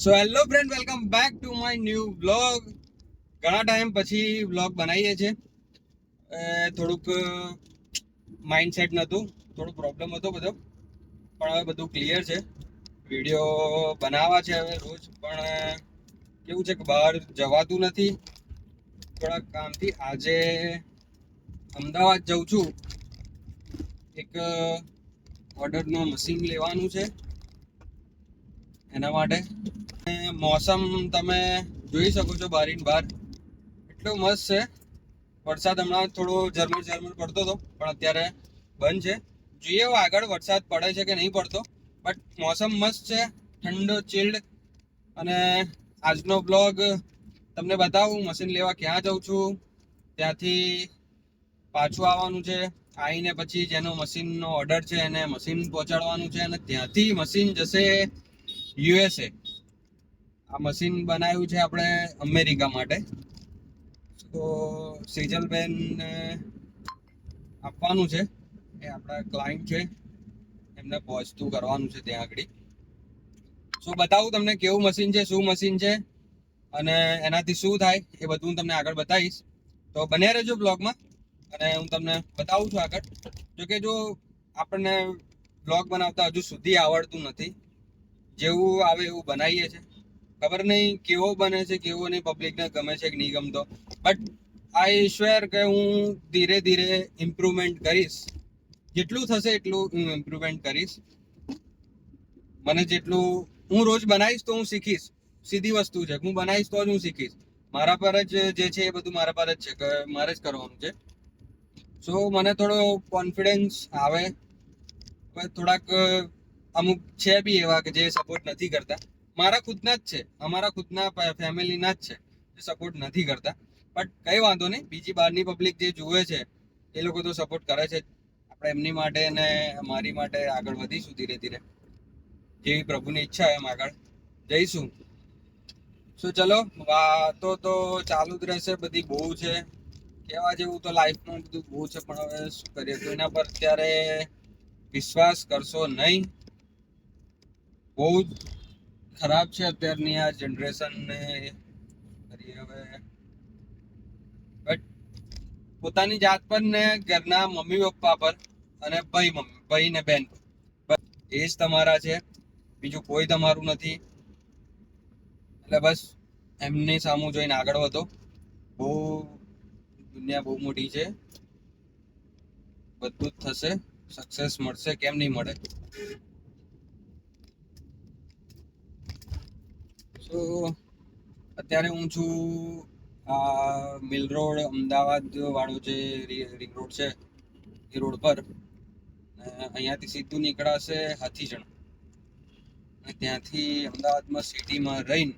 So hello friend, welcome back to my new vlog. ઘણા time પછી vlog બનાવીએ છીએ. થોડુંક માઇન્ડસેટ નહોતું, થોડું પ્રોબ્લેમ હતો બધો, પણ હવે બધું ક્લિયર છે. વિડીયો બનાવવા છે હવે રોજ, પણ કેવું છે કે બહાર જવાતું નથી થોડાક કામથી. આજે અમદાવાદ જઉં છું, એક ઓર્ડરનું મશીન લેવાનું છે એના માટે. મોસમ તમે જોઈ શકો છો, બારીની બહાર એટલું મસ્ત છે. વરસાદ હમણાં થોડો ઝરમર ઝરમર પડતો હતો, પણ અત્યારે બંધ છે. જોઈએ હવે આગળ વરસાદ પડે છે કે નહીં પડતો, બટ મોસમ મસ્ત છે, ઠંડો ચિલ્ડ. અને આજનો બ્લોગ તમને બતાવું, મશીન લેવા ક્યાં જાઉં છું, ત્યાંથી પાછું આવવાનું છે. આવીને પછી જેનો મશીનનો ઓર્ડર છે એને મશીન પહોંચાડવાનું છે, અને ત્યાંથી મશીન જશે યુએસએ. આ મશીન બનાવ્યું છે આપણે અમેરિકા માટે. તો સેજલબેન આપવાનું છે, એ આપણા ક્લાયન્ટ છે, એમને પહોંચતું કરવાનું છે ત્યાં આગળ. શું બતાવું તમને કેવું મશીન છે, શું મશીન છે અને એનાથી શું થાય એ બધું હું તમને આગળ બતાવીશ. તો બન્યા રહેજો બ્લોગમાં અને હું તમને બતાવું છું આગળ. જોકે જો આપણને બ્લોગ બનાવતા હજુ સુધી આવડતું નથી, જેવું આવે એવું બનાવીએ છીએ. ખબર નહીં કેવો બને છે, કેવો નહીં, પબ્લિકને ગમે છે કે નહીં ગમતો, બટ આઈ શ્વેર કે હું ધીરે ધીરે ઇમ્પ્રુવમેન્ટ કરીશ. જેટલું થશે એટલું હું ઇમ્પ્રુવમેન્ટ કરીશ. મને જેટલું, હું રોજ બનાવીશ તો હું શીખીશ. સીધી વસ્તુ છે, હું બનાવીશ તો જ હું શીખીશ. મારા પર જ જે છે એ બધું મારા પર જ છે, કે મારે જ કરવાનું છે. સો મને થોડો કોન્ફિડન્સ આવે. થોડાક અમુક છે બી એવા કે જે સપોર્ટ નથી કરતા. મારા ખુદના જ છે, અમારા ખુદના ફેમિલીના જ છે જે સપોર્ટ નથી કરતા. બટ કઈ વાંધો નહીં, બીજી બહારની પબ્લિક જે જુએ છે એ લોકો તો સપોર્ટ કરે છે. આપણે એમની માટે ને મારી માટે આગળ વધીશું ધીરે ધીરે. જેવી પ્રભુની ઈચ્છા એમ આગળ જઈશું. શું ચલો, વાતો તો ચાલુ જ રહેશે, બધી બહુ છે કહેવા જેવું તો. લાઈફમાં બધું બહુ છે, પણ હવે શું કરીએ, કોઈના પર અત્યારે વિશ્વાસ કરશો નહીં. બહુ જ ખરાબ છે અત્યારની આ જનરેશન ને. કરીએ હવે, બટ પોતાની જાત પર ને ઘરના મમ્મી પપ્પા પર અને ભાઈ ને બેન પર, એ જ તમારા છે, બીજું કોઈ તમારું નથી. એટલે બસ એમની સામું જોઈને આગળ વધો. બહુ દુનિયા બહુ મોટી છે, બધું જ થશે, સક્સેસ મળશે, કેમ નહીં મળે. સો અત્યારે હું છું આ મિલ રોડ અમદાવાદ વાળો જે રિંગ રોડ છે એ રોડ પર. અહીંયાથી સીધું નીકળાશે હાથીજણ, અને ત્યાંથી અમદાવાદમાં સિટીમાં રહીને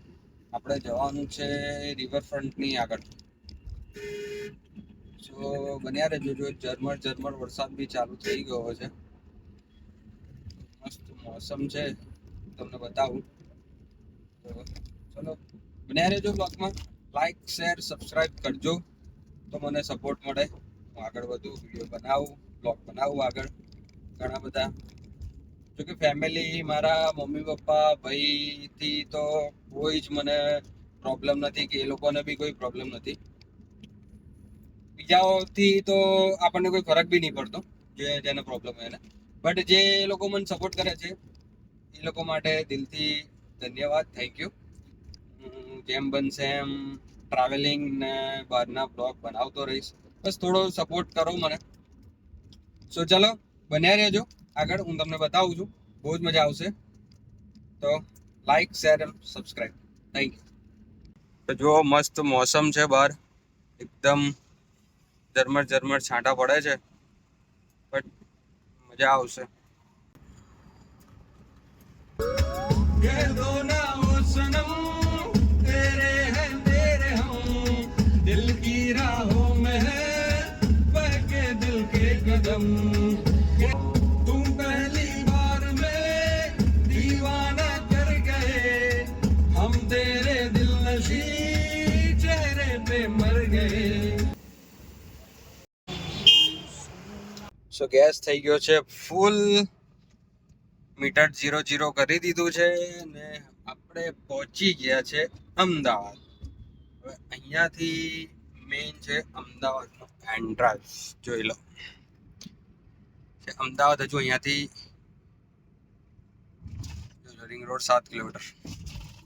આપણે જવાનું છે રિવરફ્રન્ટની આગળ. સો બન્યા રહેજો. જો ઝરમર ઝરમર વરસાદ બી ચાલુ થઈ ગયો છે, મસ્ત મોસમ છે, તમને બતાવું. તો ચલો બન્યા રહેજો બ્લોગમાં. લાઈક શેર સબસ્ક્રાઈબ કરજો તો મને સપોર્ટ મળે, હું આગળ વધું, વિડીયો બનાવું, બ્લોગ બનાવું આગળ. ઘણા બધા, જોકે ફેમિલી મારા મમ્મી પપ્પા ભાઈથી તો કોઈ જ મને પ્રોબ્લેમ નથી, કે એ લોકોને બી કોઈ પ્રોબ્લેમ નથી. બીજાઓથી તો આપણને કોઈ ફરક બી નહીં પડતો, જેને પ્રોબ્લેમ હોય એને. બટ જે લોકો મને સપોર્ટ કરે છે એ લોકો માટે દિલથી ધન્યવાદ, થેન્ક યુ. જેમ બનશે એમ ટ્રાવેલિંગ ને બહારના બ્લોગ બનાવતો રહીશ. બસ થોડો સપોર્ટ કરો મને. સો ચલો બન્યા રહેજો આગળ, હું તમને બતાવું છું, બહુ જ મજા આવશે. તો like share and subscribe, thank you. તો જો મસ્ત મોસમ છે બહાર, એકદમ ઝરમર ઝરમર છાંટા પડે છે, બટ મજા આવશે. दिल की राहों में है बहके दिल के कदम, तुम पहली बार में दीवाना कर गए, हम तेरे दिल नशी चेहरे पे मर गए. સો ગેસ થઈ ગયો છે ફૂલ, મીટર 0 0 કરી દીધું છે, ને આપણે પહોંચી ગયા છે અમદાવાદ. હવે અહીંયાથી મેઇન છે અમદાવાદનો એન્ટ્રન્સ. જોઈ લો, અમદાવાદ હજુ અહીંયાથી રિંગ રોડ 7 કિલોમીટર.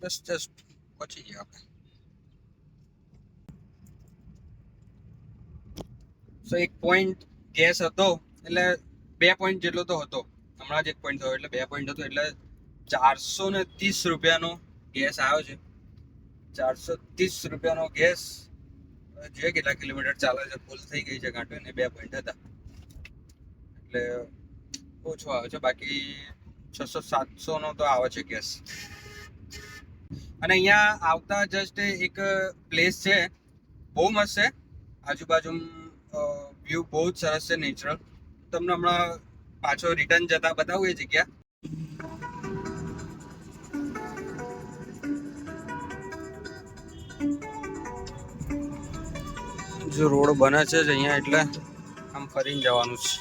બસ જસ્ટ પહોંચી ગયા આપણે. સો એક પોઈન્ટ ગેસ હતો, એટલે 2 પોઈન્ટ જેટલો તો હતો. હમણાં જ 1 પોઈન્ટ થયો એટલે 2 પોઈન્ટ હતો, એટલે 430 રૂપિયાનો ગેસ આવ્યો છે. 430 રૂપિયાનો ગેસ. જોઈએ કેટલા કિલોમીટર ચાલે છે. ફૂલ થઈ ગઈ છે ગાંઠો, ને 2 પોઈન્ટ હતા એટલે ઓછો આવે છે. બાકી 600-700 નો તો આવે છે ગેસ. અને અહીંયા આવતા જસ્ટ એક પ્લેસ છે, બહુ મસ્ત છે. આજુબાજુ વ્યૂ બહુ જ સરસ છે, નેચરલ. તમને હમણાં પાછો રિટર્ન જતા બતાવું એ જગ્યા. જો રોડ બને છે અહીંયા, એટલે આમ ફરીને જવાનું છે.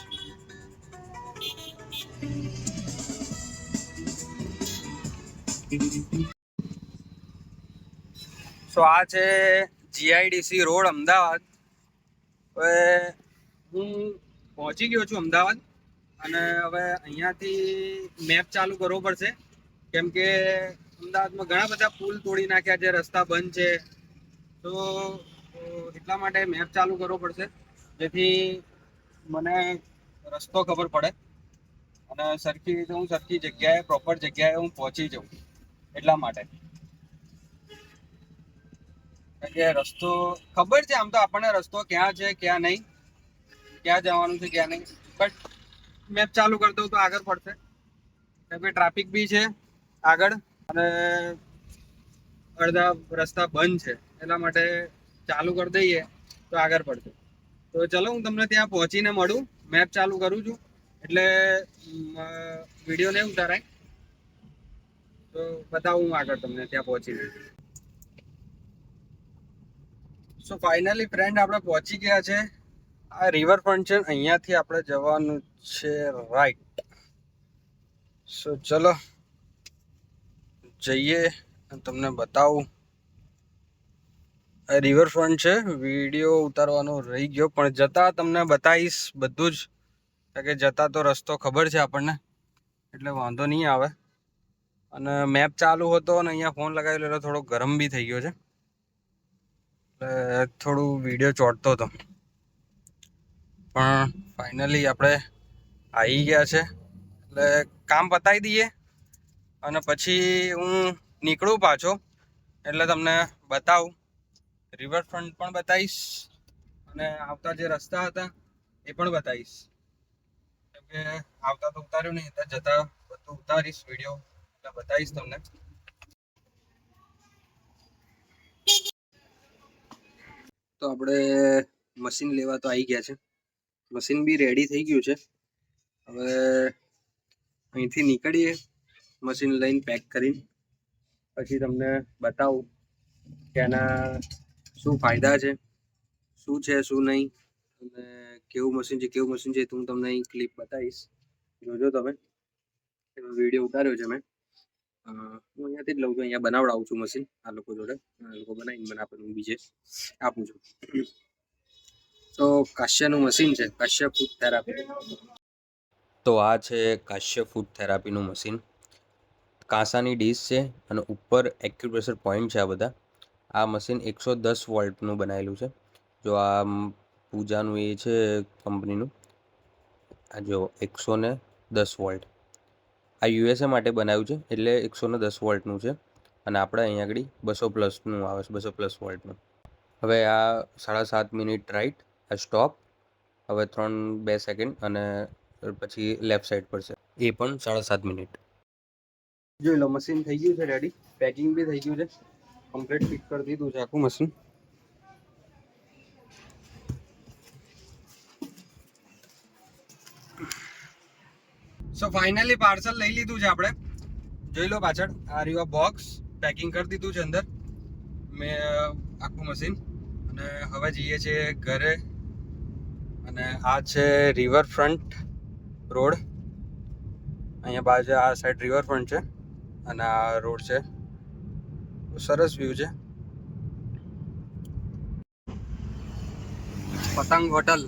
સો આ છે જીઆઈડીસી રોડ, અમદાવાદ. હવે હું પહોંચી ગયો છું અમદાવાદ, અને હવે અહીંયાથી મેપ ચાલુ કરવો પડશે, કેમ કે અમદાવાદમાં ઘણા બધા પુલ તોડી નાખ્યા છે, રસ્તા બંધ છે. તો એટલા માટે મેપ ચાલુ કરવો પડશે, જેથી મને રસ્તો ખબર પડે અને સરખી રીતે હું સરખી જગ્યાએ, પ્રોપર જગ્યાએ હું પહોંચી જાઉં. એટલા માટે કે રસ્તો ખબર છે આમ તો આપણને, રસ્તો ક્યાં છે ક્યાં નહીં, ક્યાં જવાનું છે ક્યાં નહીં, બટ મેપ ચાલુ કરી દઉં તો આગળ પડશે. કેમ કે ટ્રાફિક બી છે આગળ, અને અડધા રસ્તા બંધ છે, એટલા માટે ચાલુ કરી દઈએ તો આગળ પડશે. તો ચલો હું તમને ત્યાં પહોંચીને મળું. મેપ ચાલુ કરું છું એટલે વિડીયો નહીં ઉતારાય, તો બતાવું હું આગળ તમને ત્યાં પહોંચીને. સો ફાઇનલી ફ્રેન્ડ, આપણે પહોંચી ગયા છે. આ રિવરફ્રન્ટ છે, અહીંયાથી આપણે જવાનું છે રાઈટ. સો ચલો જઈએ, તમને બતાવું. આ રિવરફ્રન્ટ છે. વિડીયો ઉતારવાનો રહી ગયો, પણ જતા તમને બતાવીશ બધું જ, કારણ કે જતા તો રસ્તો ખબર છે આપણને, એટલે વાંધો નહીં આવે. અને મેપ ચાલુ હતો અને અહીંયા ફોન લગાવેલો એટલે થોડો ગરમ બી થઈ ગયો છે, એટલે થોડું વિડીયો ચોંટતો હતો. પણ ફાઇનલી આપણે આવી ગયા છે, એટલે કામ પતાવી દઈએ અને પછી હું નીકળું પાછો, એટલે તમને બતાવું. રિવરફ્રન્ટ પણ બતાવીશ અને આવતા જે રસ્તા હતા એ પણ બતાવીશ, કેમ કે આવતા તો ઉતાર્યું નહીં, જતા બધું ઉતારીશ વિડીયો, એટલે બતાવીશ તમને. તો આપણે મશીન લેવા તો આવી ગયા છે, મશીન બી રેડી થઈ ગયું છે. હવે અહીંથી નીકળીએ મશીન લઈને પેક કરીને, પછી તમને બતાવું કે એના શું ફાયદા છે, શું છે શું નહીં, અને કેવું મશીન છે તો હું તમને અહીં ક્લિપ બતાવીશ. જોજો તમે, વિડીયો ઉતાર્યો છે મેં. હું અહીંયાથી જ લઉં છું, અહીંયા બનાવડાવું છું મશીન આ લોકો જોડે. આ લોકો બનાવીને મને આપે, હું બીજે આપું છું. તો કાશ્યનું મશીન છે, કાશ્ય ફૂડ થેરાપી. તો આ છે કાશ્ય ફૂડ થેરાપીનું મશીન. કાંસાની ડીશ છે અને ઉપર એક્યુપ્રેશર પોઈન્ટ છે. આ બધા આ મશીન 110 વોલ્ટનું બનાવેલું છે. જો આ પૂજાનું એ છે કંપનીનું, આ જો 110 વોલ્ટ. આ યુએસએ માટે બનાવ્યું છે, એટલે 110 વોલ્ટનું છે, અને આપણે અહીંયા આગળ 200+ આવે છે, 200+ વોલ્ટનું. હવે આ 7.5 મિનિટ રાઈટ, આ સ્ટોપ. હવે 2 સેકન્ડ અને પછી લેફ્ટ સાઈડ પર છે, એ પણ 7.5 મિનિટ. જોઈ લો, મશીન થઈ ગયું છે રેડી, પેકિંગ બી થઈ ગયું છે, કમ્પ્લીટ ફિટ કરી દીધું છે આખું મશીન. સો ફાઇનલી પાર્સલ લઈ લીધું છે આપણે. જોઈ લો પાછળ, આ રહ્યું બોક્સ, પેકિંગ કરી દીધું છે અંદર મેં આખું મશીન. અને હવે જઈએ છીએ ઘરે. અને આ છે રિવરફ્રન્ટ રોડ, અહીંયા બાજુ આ સાઈડ રિવરફ્રન્ટ છે અને આ રોડ છે સરસ વ્યૂ છે. પતંગ હોટલ.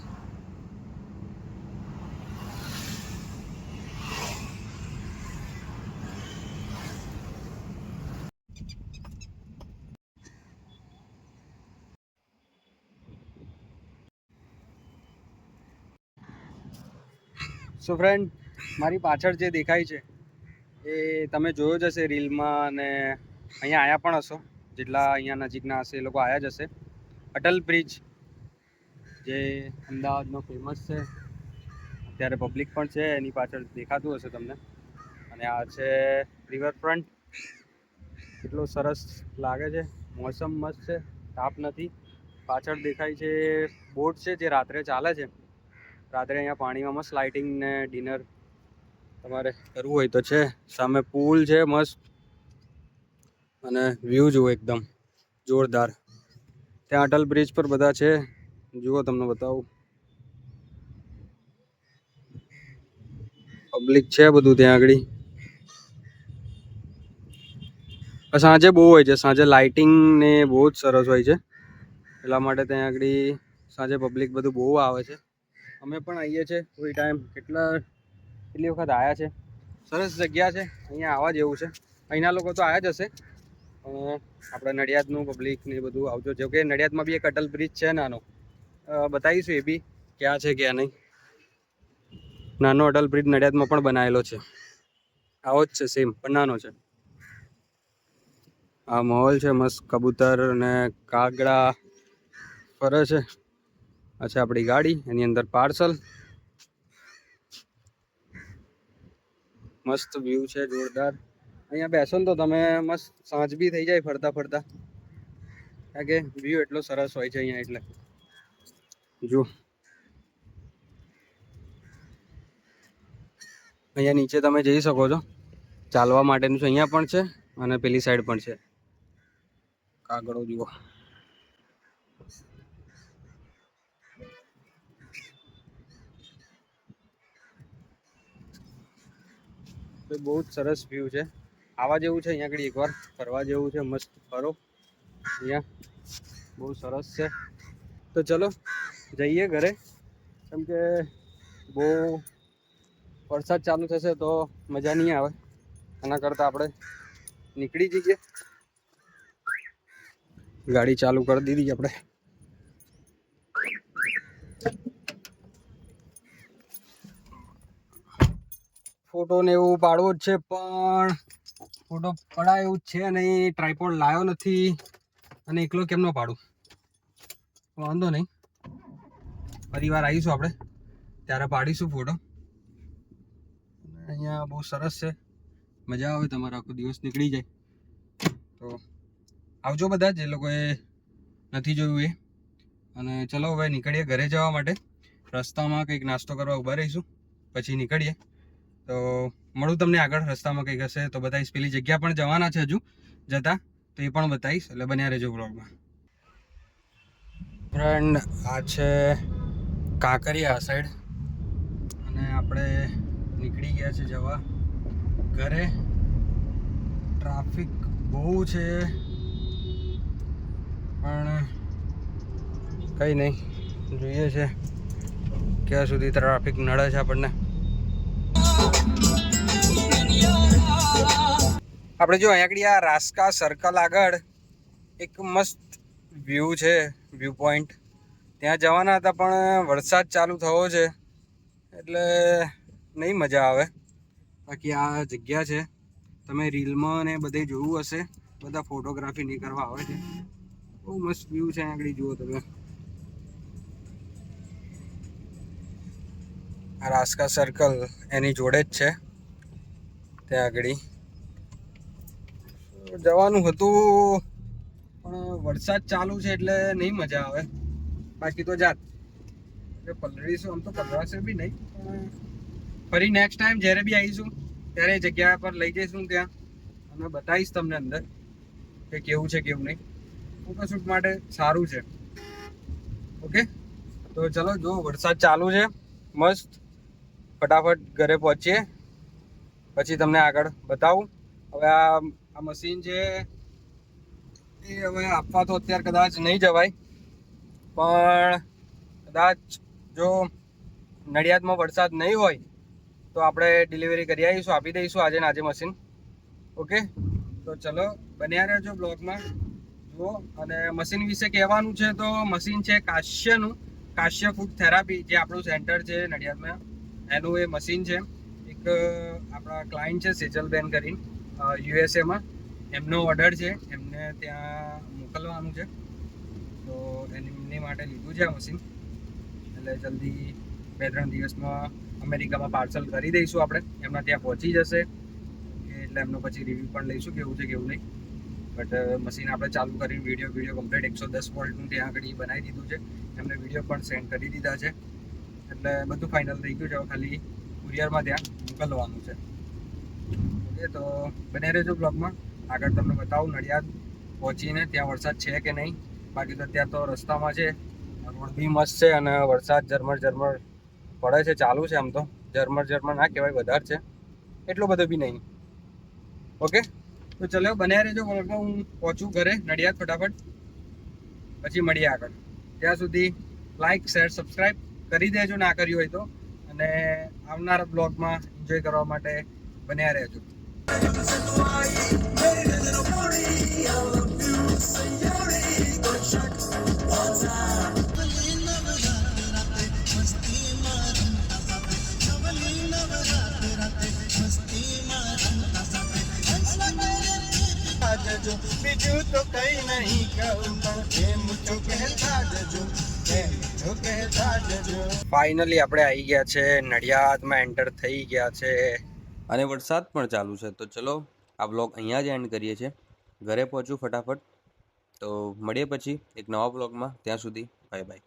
સો ફ્રેન્ડ, મારી પાછળ જે દેખાય છે એ તમે જોયો જ હશે રીલમાં, અને અહીંયા આવ્યા પણ હશો. જેટલા અહીંયા નજીકના હશે એ લોકો આવ્યા જ હશે. અટલ બ્રિજ જે અમદાવાદનો ફેમસ છે, અત્યારે પબ્લિક પણ છે એની પાછળ દેખાતું હશે તમને. અને આ છે રિવરફ્રન્ટ. કેટલું સરસ લાગે છે, મોસમ મસ્ત છે, તાપ નથી. પાછળ દેખાય છે બોટ છે જે રાત્રે ચાલે છે. રાત્રે અહીંયા પાણીમાં મસ્ત લાઇટિંગ ને ડિનર તમારે કરવું હોય તો છે. સામે પુલ છે મસ્ત, અને વ્યૂ જુઓ એકદમ જોરદાર. ત્યાં અટલ બ્રિજ પર બધા છે, જુઓ તમને બતાવું. પબ્લિક છે બધું ત્યાં આગળ. સાંજે બહુ હોય છે, સાંજે લાઇટિંગ ને બહુ જ સરસ હોય છે. એટલા માટે ત્યાં આગળ સાંજે પબ્લિક બધું બહુ આવે છે. અમે પણ આવીએ છીએ કોઈ ટાઈમ, કેટલી વખત આવ્યા છે. સરસ જગ્યા છે, અહીંયા આવવા જેવું છે. અહીંના લોકો તો આવ્યા જ હશે. આપણે નડિયાદનું પબ્લિક ને બધું આવજો. જો કે નડિયાદમાં બી એક અટલ બ્રિજ છે નાનો, બતાવીશું એ બી ક્યાં છે ક્યાં નહીં. નાનો અટલ બ્રિજ નડિયાદમાં પણ બનાવેલો છે, આવો જ છે સેમ, પણ નાનો છે. આ માહોલ છે મસ્ત, કબૂતર અને કાગડા ફરે છે. આ છે આપણી ગાડી, એની અંદર પાર્સલ. મસ્ત વ્યૂ છે જોરદાર. અહીંયા બેસો ને તો તમે મસ્ત સાંજ બી થઈ જાય ફરતા ફરતા, કારણ કે વ્યૂ એટલો સરસ હોય છે અહીંયા. એટલે જો અહીંયા નીચે તમે જઈ શકો છો, ચાલવા માટેનું છે. અહીંયા પણ છે અને પેલી સાઈડ પણ છે. કાગડો જુઓ. બહુ જ સરસ વ્યૂ છે, આવા જેવું છે અહીંયા આગળ. એકવાર ફરવા જેવું છે, મસ્ત ફરો અહીંયા, બહુ સરસ છે. તો ચલો જઈએ ઘરે, કેમ કે બહુ વરસાદ ચાલુ થશે તો મજા નહીં આવે. એના કરતાં આપણે નીકળી જઈએ. ગાડી ચાલુ કરી દીધી આપણે. ફોટો ને એવું પાડવો જ છે, પણ ફોટો પડાય એવું છે નહીં. ટ્રાયપોડ લાવ્યો નથી, અને એકલો કેમનો પાડું. વાંધો નહીં, ફરી વાર આવીશું આપણે ત્યારે પાડીશું ફોટો. અહીંયા બહુ સરસ છે, મજા આવે, તમારો આખો દિવસ નીકળી જાય. તો આવજો બધા જે લોકોએ નથી જોયું એ. અને ચલો હવે નીકળીએ ઘરે જવા માટે. રસ્તામાં કંઈક નાસ્તો કરવા ઊભા રહીશું, પછી નીકળીએ. તો મળું તમને આગળ, રસ્તામાં કંઈક હશે તો બતાવીશ. પેલી જગ્યા પણ જવાના છે હજુ જતા, તો એ પણ બતાવીશ, એટલે બન્યા રહેજો બ્લોગમાં. ફ્રેન્ડ, આ છે કાંકરિયા સાઈડ, અને આપણે નીકળી ગયા છે જવા ઘરે. ટ્રાફિક બહુ છે, પણ કંઈ નહીં, જોઈએ છે ક્યાં સુધી ટ્રાફિક નડે છે આપણને. આપણે જો અહીંયા આગળ આ રાસ્કા સર્કલ આગળ એક મસ્ત વ્યૂ છે, વ્યૂ પોઈન્ટ, ત્યાં જવાના હતા, પણ વરસાદ ચાલુ થયો છે એટલે નહીં મજા આવે. બાકી આ જગ્યા છે, તમે રીલમાં ને બધે જોયું હશે, બધા ફોટોગ્રાફી નહીં કરવા આવે છે. બહુ મસ્ત વ્યૂ છે આગળ, જુઓ તમે. આ રાસ્કા સર્કલ એની જોડે જ છે, ત્યાં આગળ જવાનું હતું, પણ વરસાદ ચાલુ છે એટલે નહીં મજા આવે. બાકી તો જાત પલળીશું, આમ તો પલળાશે બી નહીં, પણ ફરી નેક્સ્ટ ટાઈમ જ્યારે બી આવીશું ત્યારે એ જગ્યા પર લઈ જઈશું ત્યાં, અને બતાવીશ તમને અંદર કે કેવું છે કેવું નહીં. ફોટોશૂટ માટે સારું છે. ઓકે, તો ચલો, જો વરસાદ ચાલુ છે મસ્ત, ફટાફટ ઘરે પહોંચીએ, પછી તમને આગળ બતાવું. હવે આ મશીન છે એ હવે આપવા તો અત્યારે કદાચ નહીં જવાય, પણ કદાચ જો નડિયાદમાં વરસાદ નહીં હોય તો આપણે ડિલિવરી કરી આવીશું, આપી દઈશું આજે ને આજે મશીન. ઓકે, તો ચલો બન્યા રહેજો બ્લોગમાં જુઓ. અને મશીન વિશે કહેવાનું છે તો મશીન છે કાશ્યનું, કાશ્ય ફૂડ થેરાપી, જે આપણું સેન્ટર છે નડિયાદમાં, એનું એ મશીન છે. એક આપણા ક્લાયન્ટ છે સેજલબેન કરીને, યુએસએમાં, એમનો ઓર્ડર છે, એમને ત્યાં મોકલવાનું છે, તો એમની માટે લીધું છે આ મશીન. એટલે જલ્દી 2-3 દિવસમાં અમેરિકામાં પાર્સલ કરી દઈશું આપણે, એમના ત્યાં પહોંચી જશે. એટલે એમનો પછી રિવ્યૂ પણ લઈશું કેવું છે કેવું નહીં. બટ મશીન આપણે ચાલુ કરીને વિડીયો કમ્પ્લીટ 110 વોલ્ટનું ત્યાં આગળ બનાવી દીધું છે, એમને વિડીયો પણ સેન્ડ કરી દીધા છે. એટલે બધું ફાઇનલ થઈ ગયું છે, હવે ખાલી કુરિયરમાં ત્યાં મોકલવાનું છે. ઓકે, તો બને રહેજો બ્લોગમાં. આગળ તમને બતાવું નડિયાદ પહોંચીને ત્યાં વરસાદ છે કે નહીં. બાકી તો અત્યારે તો રસ્તામાં છે, રોડ બી મસ્ત છે અને વરસાદ ઝરમર પડે છે, ચાલુ છે. આમ તો ઝરમર ના કહેવાય, વધારે છે, એટલો બધો બી નહીં. ઓકે, તો ચલો બન્યા રહેજો બ્લોગમાં. હું પહોંચું ઘરે નડિયાદ ફટાફટ, પછી મળીએ આગળ. ત્યાં સુધી લાઈક શેર સબસ્ક્રાઈબ કરી દેજો ના કર્યું હોય તો, અને આવનારા બ્લોગમાં એન્જોય કરવા માટે બન્યા રહેજો. બીજું તો કઈ નહીં કહું, પણ એમ તો કહેતા જજો, એમ તો કહેતા જજો. ફાઇનલી આપણે આવી ગયા છે નડિયાદમાં, એન્ટર થઈ ગયા છે અને વરસાદ પણ ચાલુ છે. તો ચલો આ બ્લોગ અહીંયા જ એન્ડ કરીએ છીએ. ઘરે પહોંચું ફટાફટ, તો મળીએ પછી એક નવા બ્લોગમાં. ત્યાં સુધી બાય બાય.